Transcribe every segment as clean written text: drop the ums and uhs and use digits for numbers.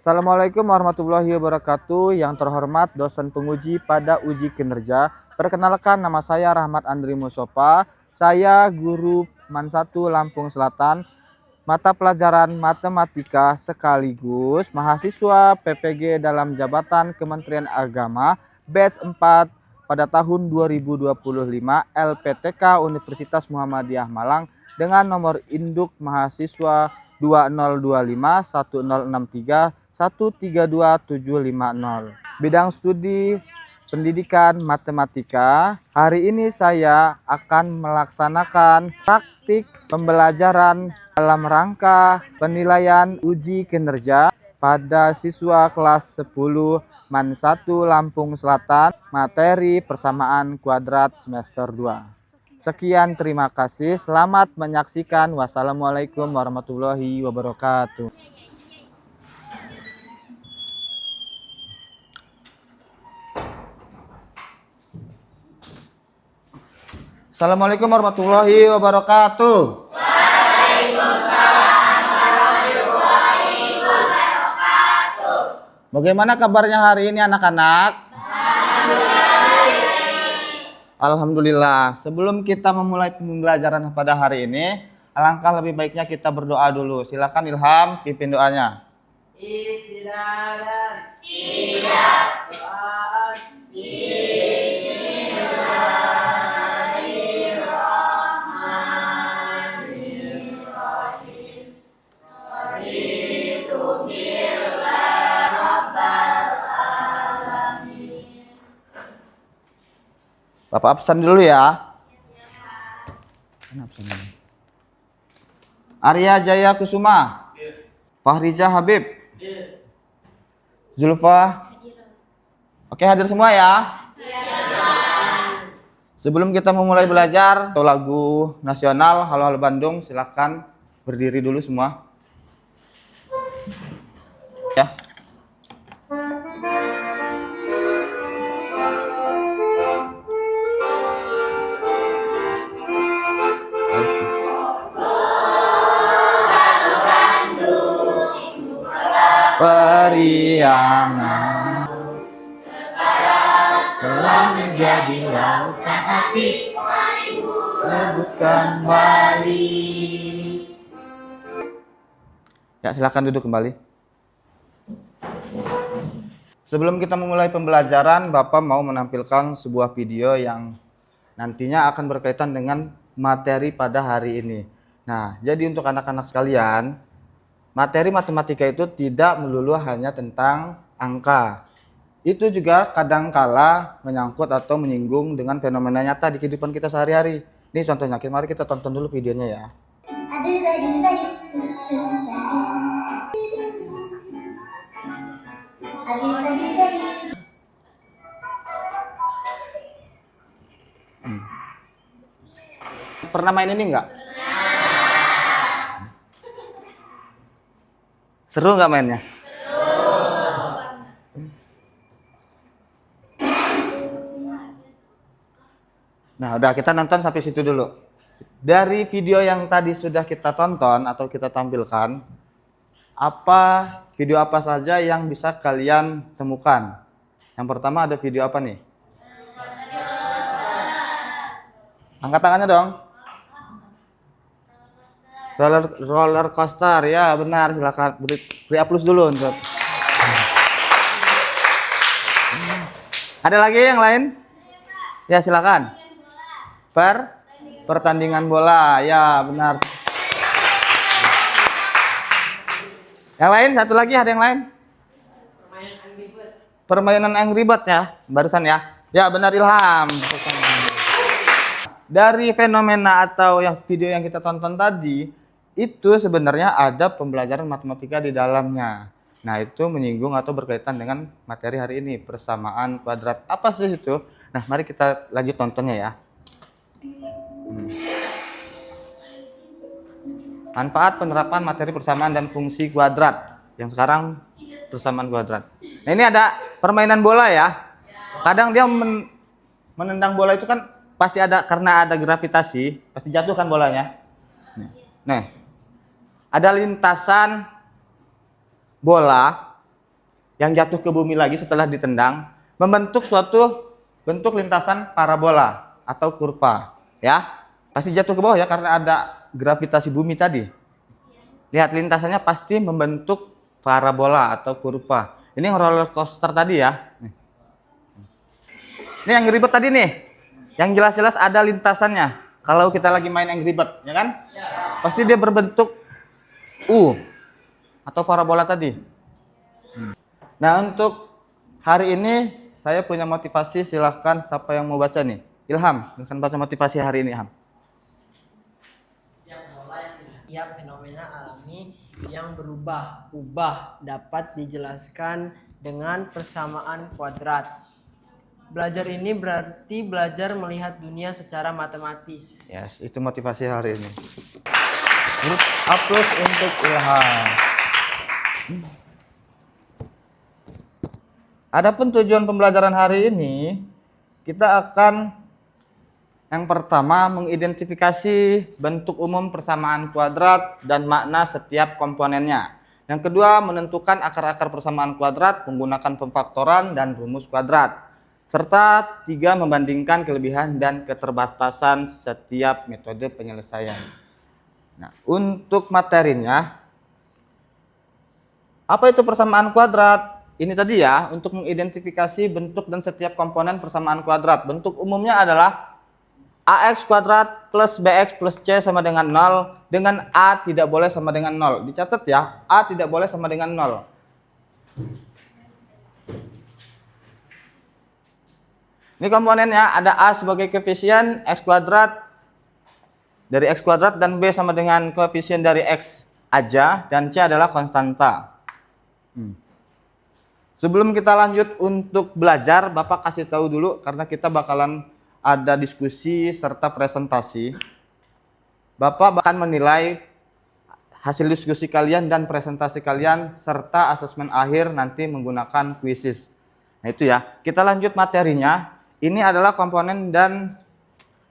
Assalamualaikum warahmatullahi wabarakatuh. Yang terhormat dosen penguji pada uji kinerja. Perkenalkan, nama saya Rahmat Andri Musofa. Saya guru MAN 1 Lampung Selatan. Mata pelajaran matematika sekaligus mahasiswa PPG dalam jabatan Kementerian Agama batch 4 pada tahun 2025 LPTK Universitas Muhammadiyah Malang dengan nomor induk mahasiswa 2025-1063-132750. Bidang studi pendidikan matematika. Hari ini saya akan melaksanakan praktik pembelajaran dalam rangka penilaian uji kinerja pada siswa kelas 10 MAN 1 Lampung Selatan, materi persamaan kuadrat semester 2. Sekian, terima kasih. Selamat menyaksikan. Wassalamualaikum warahmatullahi wabarakatuh. Assalamualaikum warahmatullahi wabarakatuh. Waalaikumsalam warahmatullahi wabarakatuh. Bagaimana kabarnya hari ini anak-anak? Alhamdulillah. Sebelum kita memulai pembelajaran pada hari ini, alangkah lebih baiknya kita berdoa dulu. Silakan Ilham pimpin doanya. Istirahat. Siap. Doaan. Bismillahirrahmanirrahim. Raditu billah rabbal alamin. Bapak absen dulu ya. Absen dulu. Arya Jaya Kusuma. Fahrija Habib. Zulfa. Oke, hadir semua ya. Sebelum kita memulai belajar atau lagu nasional Halo Halo Bandung, silakan berdiri dulu semua. Ya. Periangan telah menjadi lautan api, rebut kembali. Ya, silakan duduk kembali. Sebelum kita memulai pembelajaran, Bapak mau menampilkan sebuah video yang nantinya akan berkaitan dengan materi pada hari ini. Nah, jadi untuk anak-anak sekalian, materi matematika itu tidak melulu hanya tentang angka. Itu juga kadangkala menyangkut atau menyinggung dengan fenomena nyata di kehidupan kita sehari-hari. Ini contohnya, mari kita tonton dulu videonya ya. Pernah main ini enggak? Seru nggak mainnya? Nah, udah kita nonton sampai situ dulu. Dari video yang tadi sudah kita tonton atau kita tampilkan, video apa saja yang bisa kalian temukan? Yang pertama ada video apa nih? Angkat tangannya dong. Roller coaster, ya benar, silakan beri aplaus dulu untuk. Ada lagi yang lain? Ya silakan. Pertandingan bola, ya benar. Yang lain, satu lagi, ada yang lain? Permainan Angry Bird ya, barusan ya. Ya benar, Ilham. Dari fenomena atau yang video yang kita tonton tadi, itu sebenarnya ada pembelajaran matematika di dalamnya. Nah, itu menyinggung atau berkaitan dengan materi hari ini, persamaan kuadrat. Apa sih itu? Nah, mari kita lanjut tontonnya ya. Manfaat penerapan materi persamaan dan fungsi kuadrat. Yang sekarang persamaan kuadrat. Nah, ini ada permainan bola ya. Kadang dia menendang bola itu kan pasti ada, karena ada gravitasi, pasti jatuh kan bolanya. Nah, ada lintasan bola yang jatuh ke bumi lagi setelah ditendang membentuk suatu bentuk lintasan parabola atau kurva, ya. Pasti jatuh ke bawah ya karena ada gravitasi bumi tadi. Lihat lintasannya pasti membentuk parabola atau kurva. Ini yang roller coaster tadi ya. Ini yang ribet tadi nih. Yang jelas-jelas ada lintasannya. Kalau kita lagi main yang ribet, ya kan? Pasti dia berbentuk U atau parabola tadi. Nah, untuk hari ini saya punya motivasi, silahkan siapa yang mau baca nih. Ilham, silahkan baca motivasi hari ini, Ilham. Setiap fenomena alami yang berubah-ubah dapat dijelaskan dengan persamaan kuadrat. Belajar ini berarti belajar melihat dunia secara matematis. Yes, itu motivasi hari ini. Aplaus untuk Ilham. Adapun tujuan pembelajaran hari ini, kita akan yang pertama mengidentifikasi bentuk umum persamaan kuadrat dan makna setiap komponennya. Yang kedua, menentukan akar-akar persamaan kuadrat menggunakan pemfaktoran dan rumus kuadrat. Serta tiga, membandingkan kelebihan dan keterbatasan setiap metode penyelesaian. Nah, untuk materinya, apa itu persamaan kuadrat? Ini tadi ya, untuk mengidentifikasi bentuk dan setiap komponen persamaan kuadrat. Bentuk umumnya adalah AX kuadrat plus BX plus C sama dengan 0, dengan A tidak boleh sama dengan 0. Dicatat ya, A tidak boleh sama dengan 0. Ini komponennya, ada A sebagai koefisien X kuadrat dari X kuadrat dan B sama dengan koefisien dari X aja, dan C adalah konstanta. Sebelum kita lanjut untuk belajar, Bapak kasih tahu dulu karena kita bakalan ada diskusi serta presentasi. Bapak bahkan menilai hasil diskusi kalian dan presentasi kalian serta asesmen akhir nanti menggunakan kuisis. Nah itu ya, kita lanjut materinya. Ini adalah komponen dan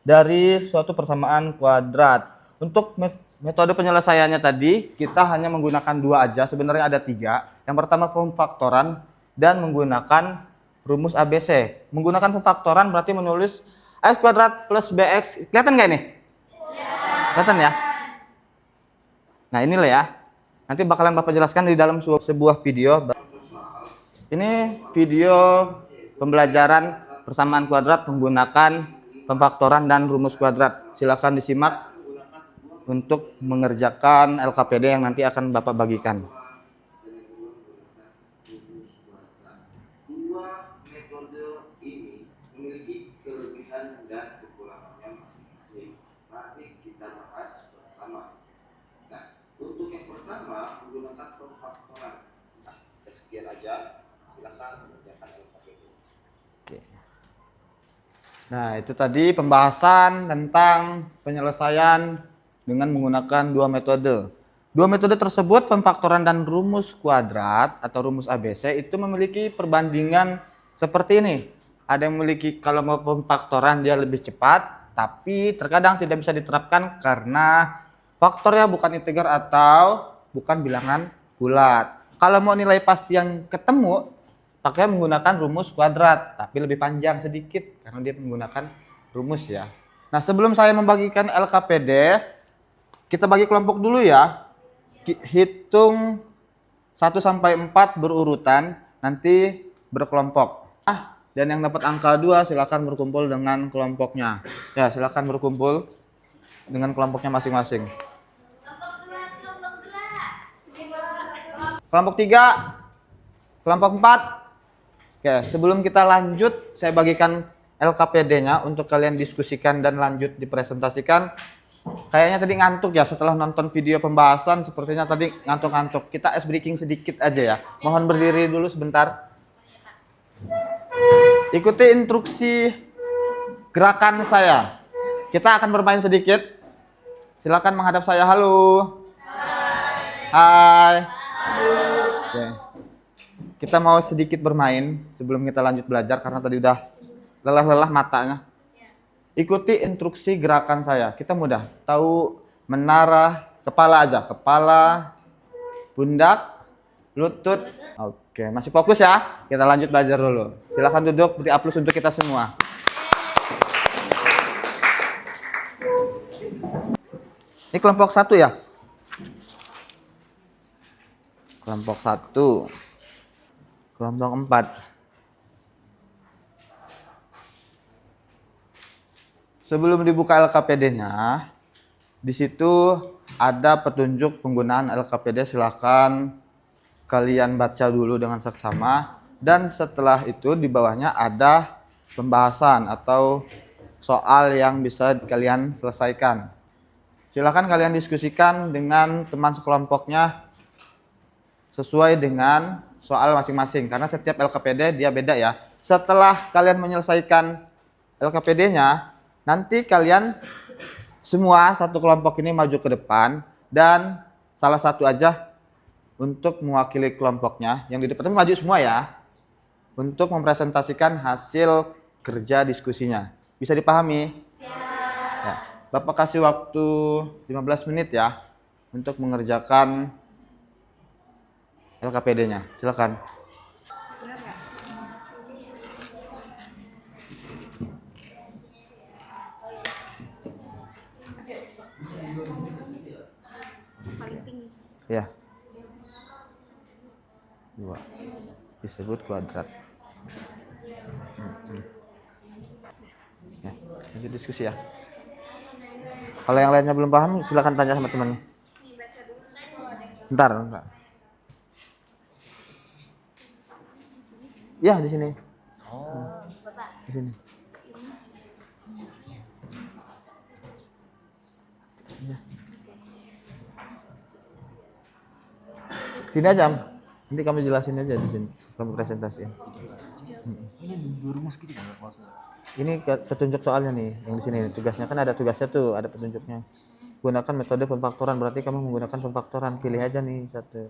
dari suatu persamaan kuadrat. Untuk metode penyelesaiannya tadi, kita hanya menggunakan dua aja, sebenarnya ada tiga. Yang pertama pemfaktoran dan menggunakan rumus ABC. Menggunakan pemfaktoran berarti menulis X kuadrat plus BX. Kelihatan nggak ini? Kelihatan ya? Nah inilah ya. Nanti bakalan Bapak jelaskan di dalam sebuah video. Ini video pembelajaran persamaan kuadrat menggunakan pemfaktoran dan rumus kuadrat. Silakan disimak untuk mengerjakan LKPD yang nanti akan Bapak bagikan. Dua metode ini memiliki kelebihan dan kekurangannya masing-masing. Mari kita bahas bersama. Nah, untuk yang pertama menggunakan pemfaktoran. Sekian aja. Silakan mengerjakan LKPD. Oke. Nah, itu tadi pembahasan tentang penyelesaian dengan menggunakan dua metode. Dua metode tersebut, pemfaktoran dan rumus kuadrat atau rumus ABC, itu memiliki perbandingan seperti ini. Ada yang memiliki, kalau mau pemfaktoran dia lebih cepat, tapi terkadang tidak bisa diterapkan karena faktornya bukan integer atau bukan bilangan bulat. Kalau mau nilai pasti yang ketemu, pakai menggunakan rumus kuadrat, tapi lebih panjang sedikit karena dia menggunakan rumus ya. Nah, sebelum saya membagikan LKPD, kita bagi kelompok dulu ya. Hitung 1 sampai 4 berurutan, nanti berkelompok. Dan yang dapat angka 2 silakan berkumpul dengan kelompoknya. Ya, silakan berkumpul dengan kelompoknya masing-masing. Kelompok 3, kelompok 4. Oke, sebelum kita lanjut, saya bagikan LKPD-nya untuk kalian diskusikan dan lanjut dipresentasikan. Kayaknya tadi ngantuk ya setelah nonton video pembahasan, sepertinya tadi ngantuk-ngantuk. Kita ice breaking sedikit aja ya. Mohon berdiri dulu sebentar. Ikuti instruksi gerakan saya. Kita akan bermain sedikit. Silakan menghadap saya. Halo. Hai. Oke. Kita mau sedikit bermain sebelum kita lanjut belajar karena tadi udah lelah-lelah matanya. Ikuti instruksi gerakan saya. Kita mudah tahu menara kepala aja. Kepala, pundak, lutut. Oke, masih fokus ya? Kita lanjut belajar dulu. Silakan duduk, beri aplaus untuk kita semua. Ini kelompok 1 ya? Kelompok 1. Kelompok 4. Sebelum dibuka LKPD-nya, di situ ada petunjuk penggunaan LKPD. Silahkan kalian baca dulu dengan seksama. Dan setelah itu di bawahnya ada pembahasan atau soal yang bisa kalian selesaikan. Silahkan kalian diskusikan dengan teman sekelompoknya sesuai dengan soal masing-masing. Karena setiap LKPD dia beda ya. Setelah kalian menyelesaikan LKPD-nya, nanti kalian semua satu kelompok ini maju ke depan dan salah satu aja untuk mewakili kelompoknya. Yang di depan itu maju semua ya, untuk mempresentasikan hasil kerja diskusinya. Bisa dipahami? Ya. Bapak kasih waktu 15 menit ya untuk mengerjakan LKPD-nya. Silakan. Ya. 2 disebut kuadrat. Ya, lanjut diskusi ya. Kalau yang lainnya belum paham, silakan tanya sama temannya. Enggak. Ya, di sini. Di sini. Ya. Sini aja, Am. Nanti kamu jelasin aja di sini. Kamu presentasiin. Ini dirumus gitu kan maksudnya? Ini petunjuk soalnya nih, yang di sini tugasnya kan ada tugasnya tuh, ada petunjuknya. Gunakan metode pemfaktoran, berarti kamu menggunakan pemfaktoran. Pilih aja nih satu.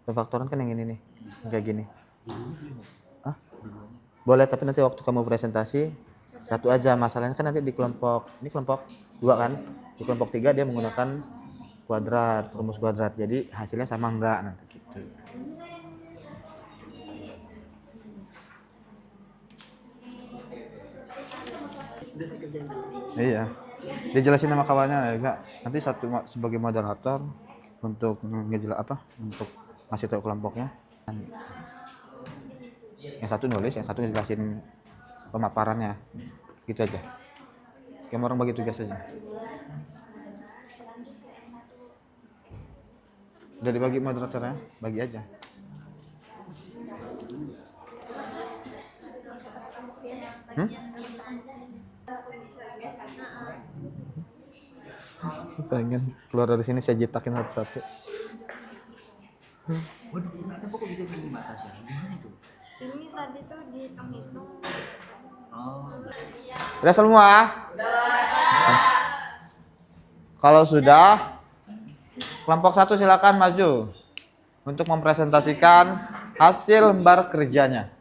Pemfaktoran kan yang ini nih, yang kayak gini. Hah? Boleh, tapi nanti waktu kamu presentasi satu aja. Masalahnya kan nanti di kelompok, ini kelompok 2 kan, di kelompok 3 dia menggunakan kuadrat, rumus kuadrat. Jadi hasilnya sama enggak nanti gitu. Iya. Dijelasin sama kawannya ya enggak. Nanti satu sebagai moderator untuk untuk ngasih tahu kelompoknya. Yang satu nulis, yang satu ngejelasin pemaparannya. Gitu aja. Kamu orang bagi tugas aja. Udah dibagi moderatornya, bagi aja. Pengen keluar dari sini saya jitakin satu-satu. Waduh, kenapa kok bisa begini batasnya? Gimana itu? Ini tadi tuh dihitung-hitung. Oh, Udah semua? Kalau sudah, kelompok 1 silakan maju untuk mempresentasikan hasil lembar kerjanya.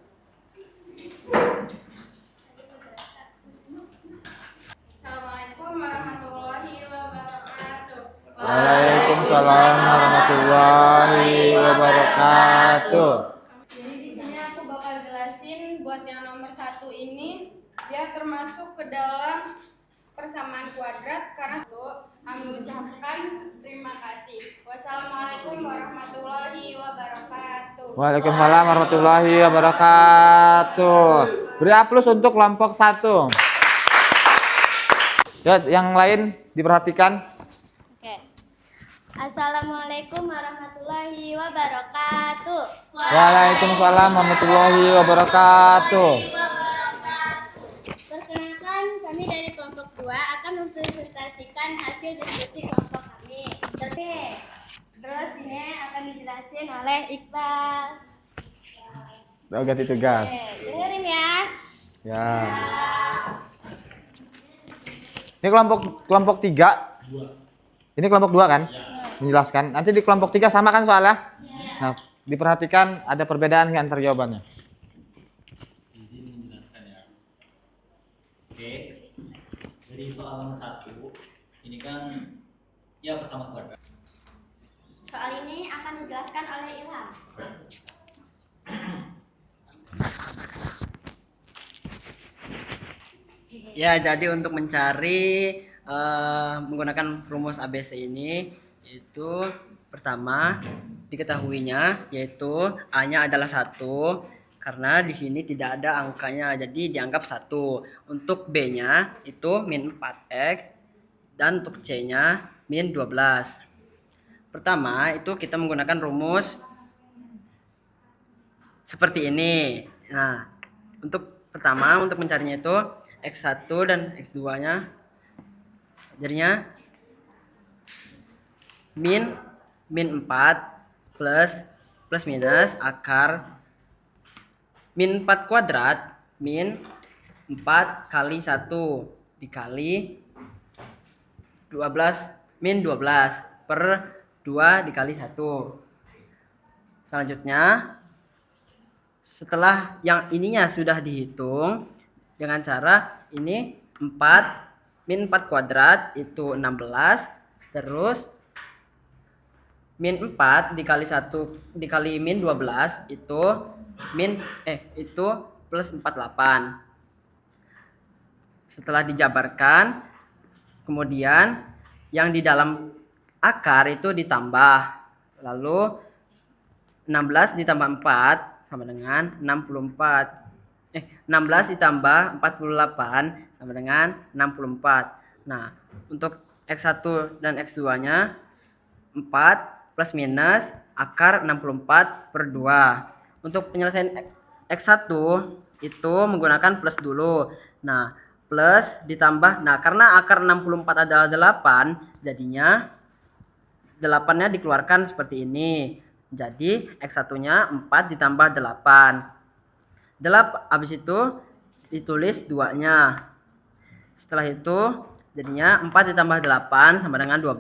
Assalamualaikum warahmatullahi wabarakatuh. Waalaikumsalam warahmatullahi wabarakatuh. Jadi di sini aku bakal jelasin buat yang nomor 1 ini, dia termasuk ke dalam persamaan kuadrat. Karena itu kami ucapkan terima kasih. Wassalamualaikum warahmatullahi wabarakatuh. Waalaikumsalam warahmatullahi wabarakatuh. Beri aplaus untuk kelompok 1. Ya, yang lain diperhatikan. Oke. Assalamualaikum warahmatullahi wabarakatuh. Waalaikumsalam warahmatullahi wabarakatuh. Perkenalkan, kami dari kelompok 2 akan mempresentasikan hasil diskusi kelompok kami. Oke. Terus ini akan dijelasin oleh Iqbal. Udah ganti tugas. Oke, dengerin ya. Ya. Ini kelompok 3. Ini kelompok 2 kan? Menjelaskan. Nanti di kelompok 3 sama kan soalnya? Nah, diperhatikan ada perbedaan di antara jawabannya. di sini menjelaskan ya. Oke, dari soal nomor 1, ini kan ya persamaan kuadrat. Soal ini akan dijelaskan oleh Ilham. Ya, jadi untuk mencari menggunakan rumus ABC ini, itu pertama diketahuinya yaitu A-nya adalah 1 karena di sini tidak ada angkanya, jadi dianggap 1. Untuk B-nya itu min 4x dan untuk C-nya min 12. Pertama itu kita menggunakan rumus seperti ini. Nah, untuk pertama untuk mencarinya itu X1 dan X2-nya jadinya min 4 plus minus akar min 4 kuadrat min 4 kali 1 dikali 12 min 12 per 2 dikali 1. Selanjutnya setelah yang ininya sudah dihitung dengan cara ini 4 min 4 kuadrat itu 16, terus min 4 dikali 1 dikali min 12 itu itu plus 48. Setelah dijabarkan, kemudian yang di dalam akar itu ditambah, lalu 16 ditambah 4 sama dengan 64. 16 ditambah 48 sama dengan 64. Nah, untuk X1 dan X2-nya 4 plus minus akar 64 per 2. Untuk penyelesaian X1 itu menggunakan plus dulu. Nah, plus ditambah, nah karena akar 64 adalah 8, jadinya 8-nya dikeluarkan seperti ini. Jadi X1-nya 4 ditambah 8. Habis itu ditulis 2-nya. Setelah itu jadinya 4 ditambah 8 sama dengan 12.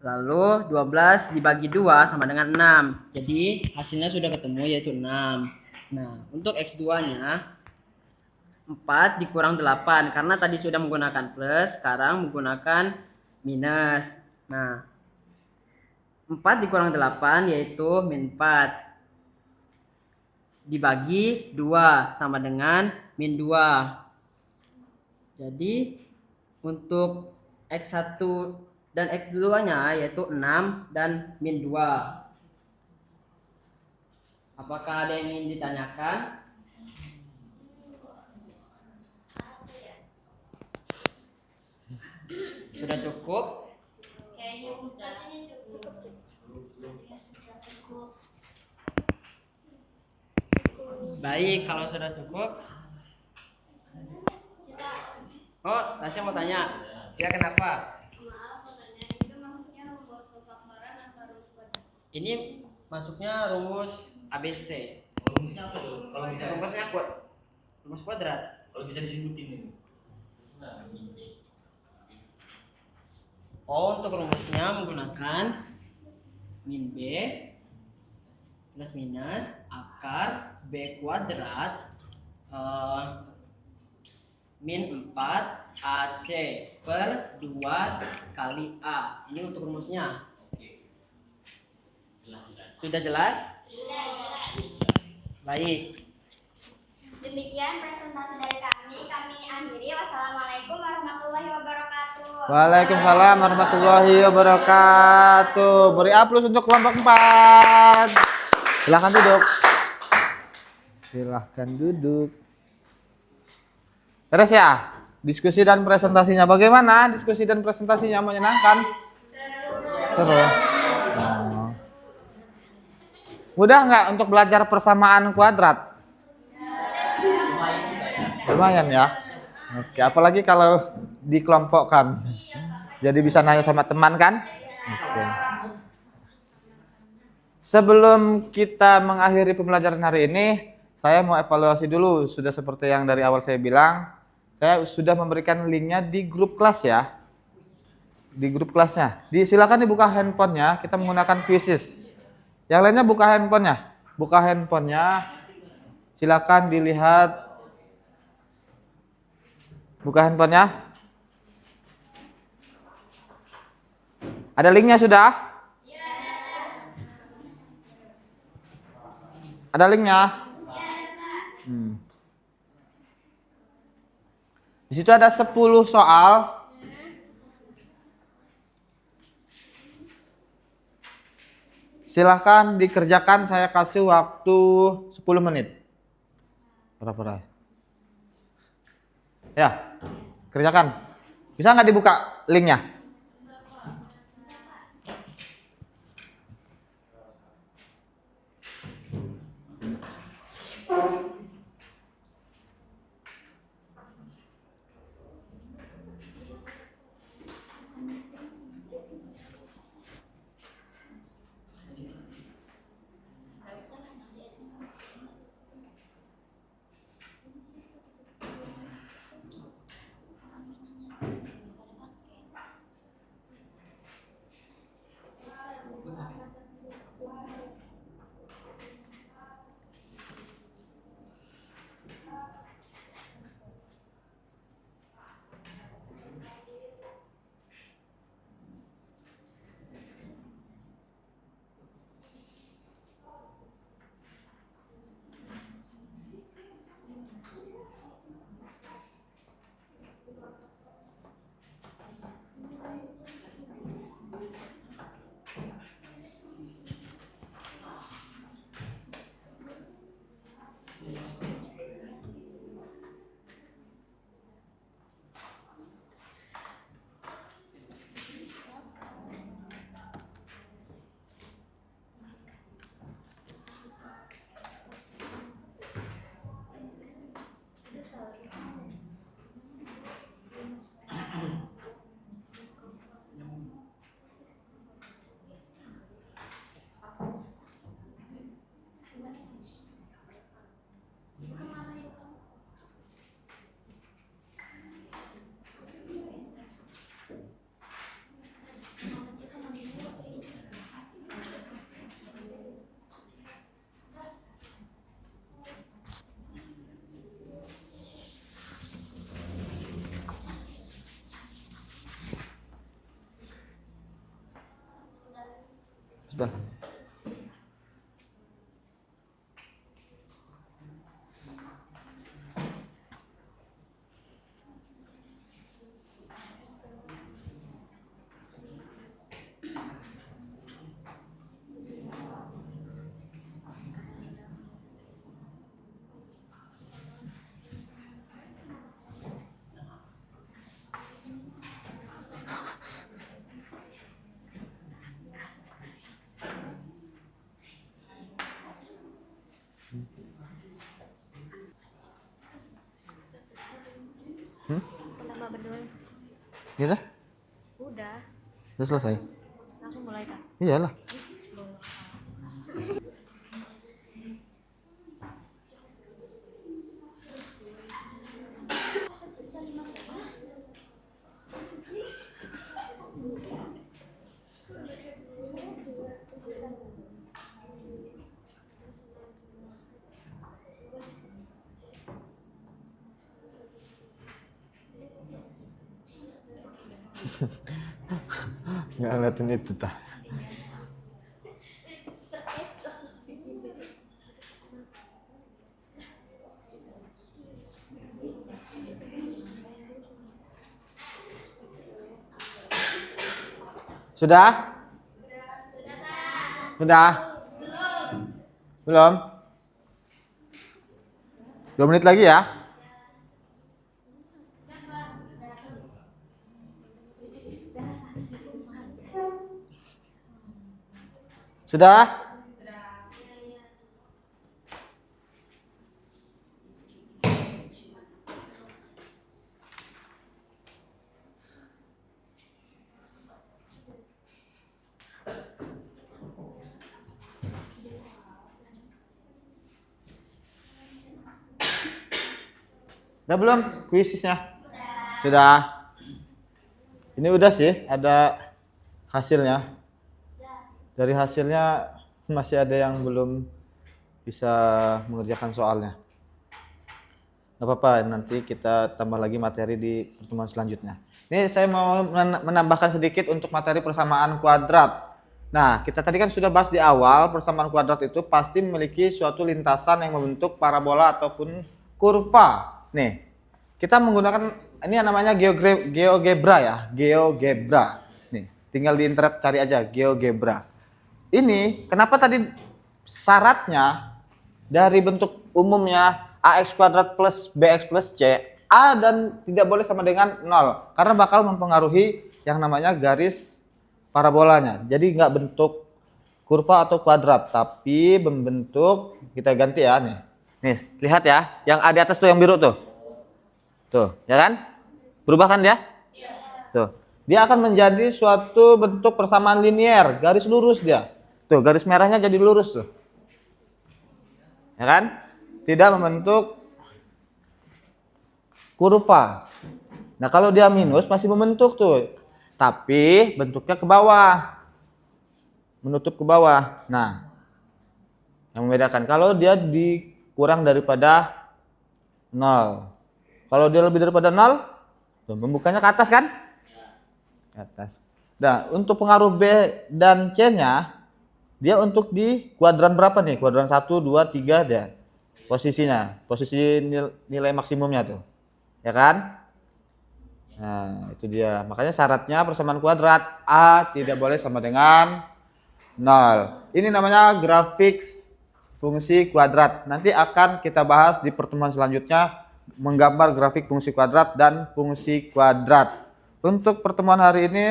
Lalu 12 dibagi 2 sama dengan 6. Jadi hasilnya sudah ketemu yaitu 6. Nah, untuk X2-nya 4 dikurang 8 karena tadi sudah menggunakan plus, sekarang menggunakan minus. Nah, 4 dikurang 8 yaitu min 4 dibagi 2 sama dengan min 2. Jadi untuk X1 dan X2-nya yaitu 6 dan min 2. Apakah ada yang ingin ditanyakan? Sudah cukup? Kayaknya Ustaznya cukup. Baik, kalau sudah cukup. Oh, Tasya mau tanya. Ya, kenapa? Maaf, pertanyaan itu maksudnya rumus pemfaktoran atau rumus kuadrat? Ini masuknya rumus ABC. Rumusnya apa tuh? Kalau bisa Rumusnya rumus kuadrat. kalau bisa disebutin ini. Nah, ini. Oh, untuk rumusnya menggunakan min B plus minus akar B kuadrat min 4 AC per 2 kali A. Ini untuk rumusnya. Oke. Jelas. Sudah jelas? Baik. Demikian presentasi dari kami. Kami akhiri. Wassalamualaikum warahmatullahi wabarakatuh. Waalaikumsalam warahmatullahi wabarakatuh. Beri aplaus untuk kelompok 4. Silahkan duduk. Silahkan duduk. Beres ya? Diskusi dan presentasinya bagaimana? Diskusi dan presentasinya menyenangkan? Seru. Oh. Mudah nggak untuk belajar persamaan kuadrat? Lumayan ya. Oke, apalagi kalau dikelompokkan. Jadi bisa nanya sama teman kan? Oke. Sebelum kita mengakhiri pembelajaran hari ini, saya mau evaluasi dulu. Sudah seperti yang dari awal saya bilang, saya sudah memberikan linknya di grup kelas ya. Di grup kelasnya. Silakan dibuka handphonenya, kita menggunakan quizzes. Yang lainnya buka handphonenya. Buka handphonenya. Silakan dilihat. Buka handphonenya. Ada linknya sudah? Ya. Ada linknya? Di situ ada 10 soal. Silahkan dikerjakan, saya kasih waktu 10 menit. Berapa? Ya, kerjakan. Bisa nggak dibuka linknya? Sebentar. Tambah bedul. Gitu? Udah, Udah selesai? langsung mulai kak. Iyalah. Nggak ngeliatin itu tah. Sudah? Sudah? Belum? 2 menit lagi ya? Sudah? Udah belum kuisisnya? Sudah. Ini udah sih, ada hasilnya. Dari hasilnya masih ada yang belum bisa mengerjakan soalnya. Gak apa-apa, nanti kita tambah lagi materi di pertemuan selanjutnya. Ini saya mau menambahkan sedikit untuk materi persamaan kuadrat. Nah, kita tadi kan sudah bahas di awal, persamaan kuadrat itu pasti memiliki suatu lintasan yang membentuk parabola ataupun kurva. Nih, kita menggunakan ini yang namanya GeoGebra ya, GeoGebra. Nih, tinggal di internet cari aja GeoGebra. Ini kenapa tadi syaratnya dari bentuk umumnya AX kuadrat plus BX plus C, A dan tidak boleh sama dengan 0 karena bakal mempengaruhi yang namanya garis parabolanya. Jadi nggak bentuk kurva atau kuadrat, tapi membentuk, kita ganti ya nih. Nih, lihat ya, yang A di atas tuh yang biru tuh. Tuh, ya kan? Berubah kan dia? Tuh. Dia akan menjadi suatu bentuk persamaan linier, garis lurus dia. Tuh, garis merahnya jadi lurus tuh. Ya kan? Tidak membentuk kurva. Nah, kalau dia minus masih membentuk tuh. Tapi bentuknya ke bawah, menutup ke bawah. Nah, yang membedakan kalau dia kurang daripada 0. Kalau dia lebih daripada 0, tuh, membukanya ke atas kan? Ke atas. Nah, untuk pengaruh B dan C-nya, dia untuk di kuadran berapa nih? Kuadran 1, 2, 3 dia. Posisinya, posisi nilai maksimumnya tuh. Ya kan? Nah, itu dia. Makanya syaratnya persamaan kuadrat A tidak boleh sama dengan 0. Ini namanya grafik fungsi kuadrat. Nanti akan kita bahas di pertemuan selanjutnya menggambar grafik fungsi kuadrat dan fungsi kuadrat. Untuk pertemuan hari ini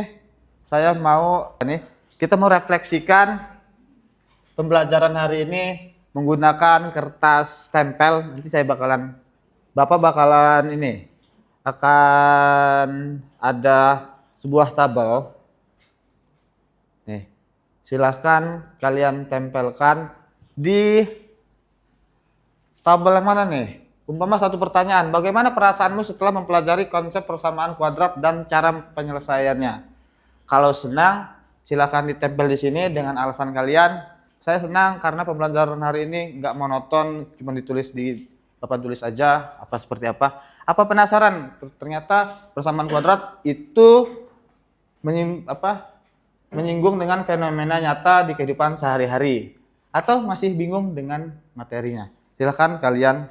kita mau refleksikan pembelajaran hari ini menggunakan kertas tempel. Nanti Bapak bakalan akan ada sebuah tabel. Nih, silahkan kalian tempelkan di tabel yang mana nih? Umpama satu pertanyaan, bagaimana perasaanmu setelah mempelajari konsep persamaan kuadrat dan cara penyelesaiannya? Kalau senang, silahkan ditempel di sini dengan alasan kalian. Saya senang karena pembelajaran hari ini nggak monoton, cuma ditulis di papan tulis aja, seperti apa. Apa penasaran? Ternyata persamaan kuadrat itu menyinggung dengan fenomena nyata di kehidupan sehari-hari. Atau masih bingung dengan materinya? Silahkan kalian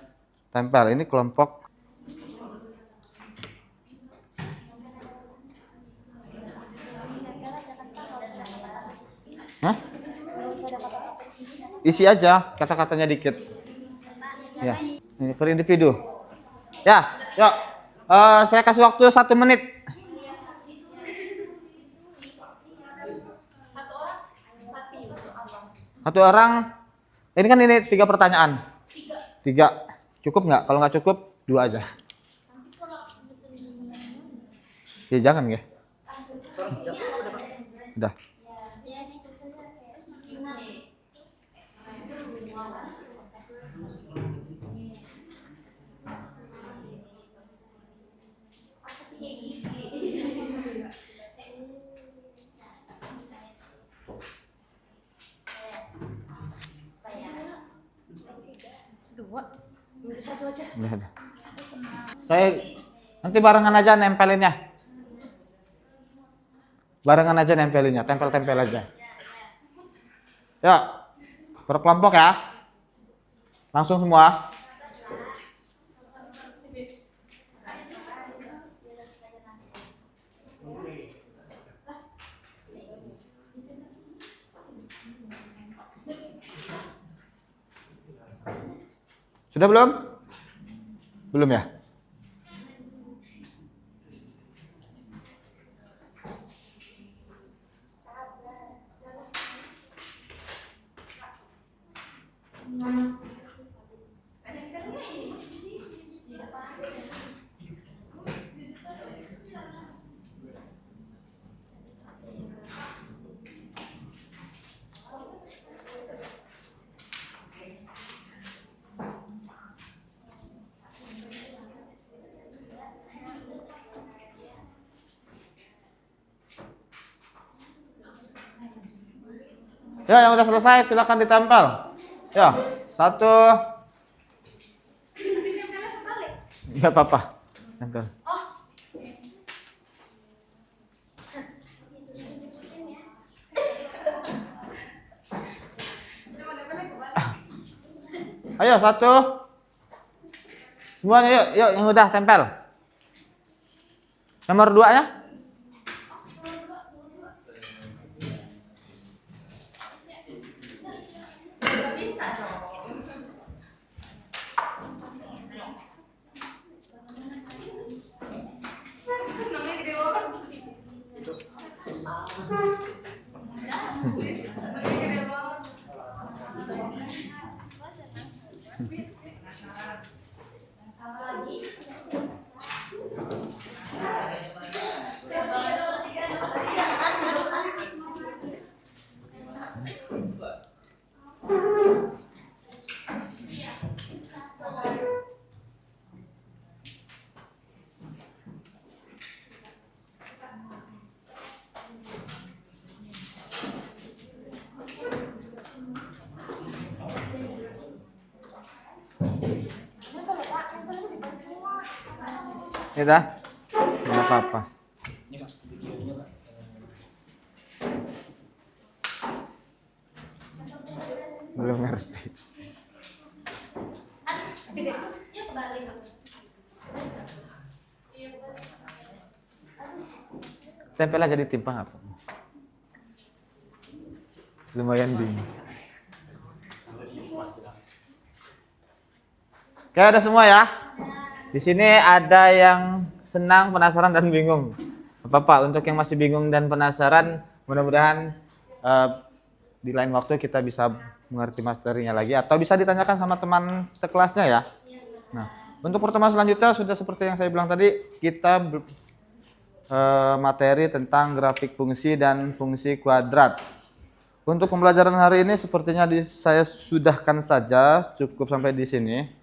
tempel. Ini kelompok. Hah? Isi aja, kata-katanya dikit. Ya, ini per individu. Ya, yuk. Saya kasih waktu 1 menit. Satu orang. Ini kan 3 pertanyaan. 3. Cukup nggak? Kalau nggak cukup, 2 aja. Ya jangan ya. Udah. Udah. Saya nanti barengan aja nempelinnya. Tempel-tempel aja. Ya, berkelompok ya. Langsung semua. Sudah belum? Belum ya? Ya, yang udah selesai silakan ditempel. Ya, 1. Enggak apa-apa. Tempel. Ayo, 1. Semuanya yuk, yuk yang udah tempel. Nomor 2 ya. Ya dah. Enggak apa-apa. Belum ngerti. Tempel aja di timpang apa? Lumayan bingung. Oke, ada semua ya. Di sini ada yang senang, penasaran, dan bingung. Apa-apa, untuk yang masih bingung dan penasaran, mudah-mudahan di lain waktu kita bisa mengerti materinya lagi, atau bisa ditanyakan sama teman sekelasnya ya. Nah, untuk pertemuan selanjutnya sudah seperti yang saya bilang tadi, kita materi tentang grafik fungsi dan fungsi kuadrat. Untuk pembelajaran hari ini sepertinya saya sudahkan saja, cukup sampai di sini.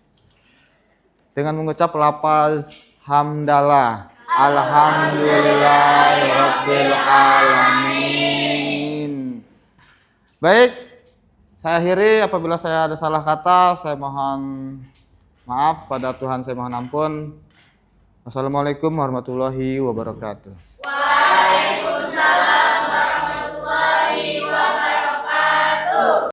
Dengan mengucap lafaz hamdalah, alhamdulillahirabbil alamin. Baik, saya akhiri. Apabila saya ada salah kata, saya mohon maaf pada Tuhan, saya mohon ampun. Wassalamualaikum warahmatullahi wabarakatuh.